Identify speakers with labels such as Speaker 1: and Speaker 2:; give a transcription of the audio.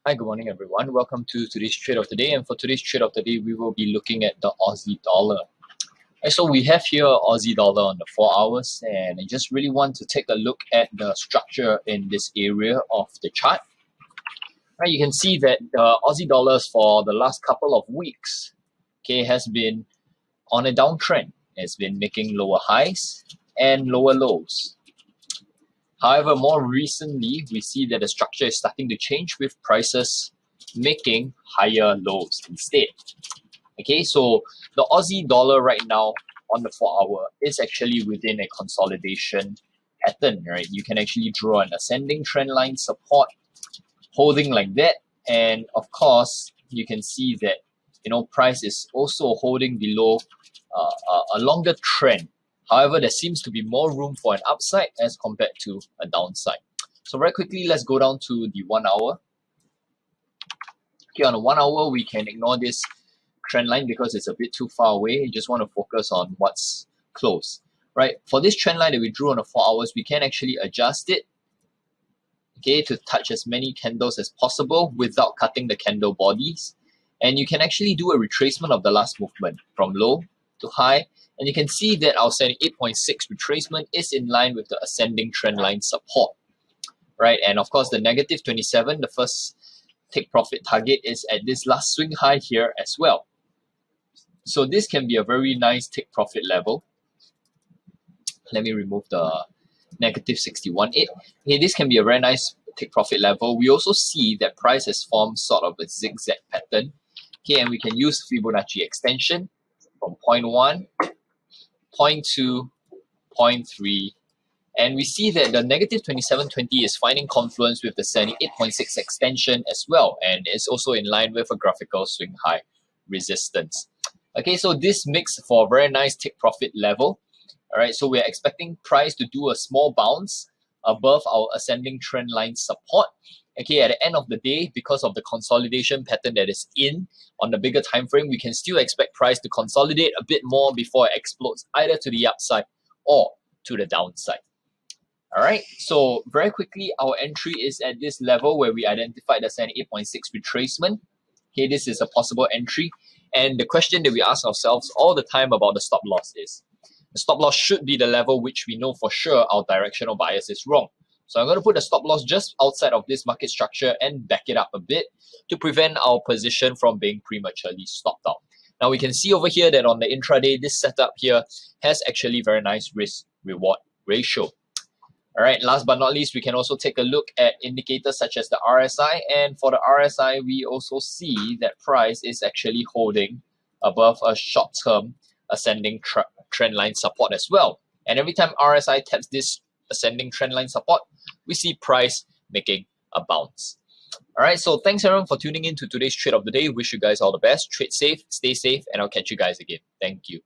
Speaker 1: Hi, good morning everyone. Welcome to today's trade of the day, and for today's trade of the day we will be looking at the Aussie dollar. Right, so we have here Aussie dollar on the 4 hours, and I just really want to take a look at the structure in this area of the chart. Right, you can see that the Aussie dollars for the last couple of weeks has been on a downtrend. It's been making lower highs and lower lows. However, more recently, we see that the structure is starting to change with prices making higher lows instead. Okay, so the Aussie dollar right now on the 4 hour is actually within a consolidation pattern, right? You can actually draw an ascending trend line support holding like that. And of course, you can see that, price is also holding below a longer trend. However, there seems to be more room for an upside as compared to a downside. So very quickly, let's go down to the 1 hour. Okay, on the 1 hour, we can ignore this trend line because it's a bit too far away. You just want to focus on what's close, right? For this trend line that we drew on the 4 hours, we can actually adjust it, okay, to touch as many candles as possible without cutting the candle bodies. And you can actually do a retracement of the last movement from low to high. And you can see that our 78.6 retracement is in line with the ascending trend line support, right? And of course, the negative 27, the first take profit target, is at this last swing high here as well. So this can be a very nice take profit level. Let me remove the negative 61.8. Okay, this can be a very nice take profit level. We also see that price has formed sort of a zigzag pattern. Okay, and we can use Fibonacci extension from 0.1, 0.2, 0.3, and we see that the negative 27.20 is finding confluence with the 78.6 extension as well, and it's also in line with a graphical swing high resistance. Okay, so this makes for a very nice take profit level. All right, so we're expecting price to do a small bounce above our ascending trend line support. Okay, at the end of the day, because of the consolidation pattern that is in on the bigger time frame, we can still expect price to consolidate a bit more before it explodes either to the upside or to the downside. All right, so very quickly, our entry is at this level where we identified the 78.6 retracement. Okay, this is a possible entry. And the question that we ask ourselves all the time about the stop loss is, the stop loss should be the level which we know for sure our directional bias is wrong. So I'm going to put the stop loss just outside of this market structure and back it up a bit to prevent our position from being prematurely stopped out. Now we can see over here that on the intraday, this setup here has actually very nice risk-reward ratio. All right, last but not least, we can also take a look at indicators such as the RSI. And for the RSI, we also see that price is actually holding above a short-term ascending trend line support as well. And every time RSI taps this ascending trend line support, we see price making a bounce. All right, so thanks everyone for tuning in to today's trade of the day. Wish you guys all the best. Trade safe, stay safe, and I'll catch you guys again. Thank you.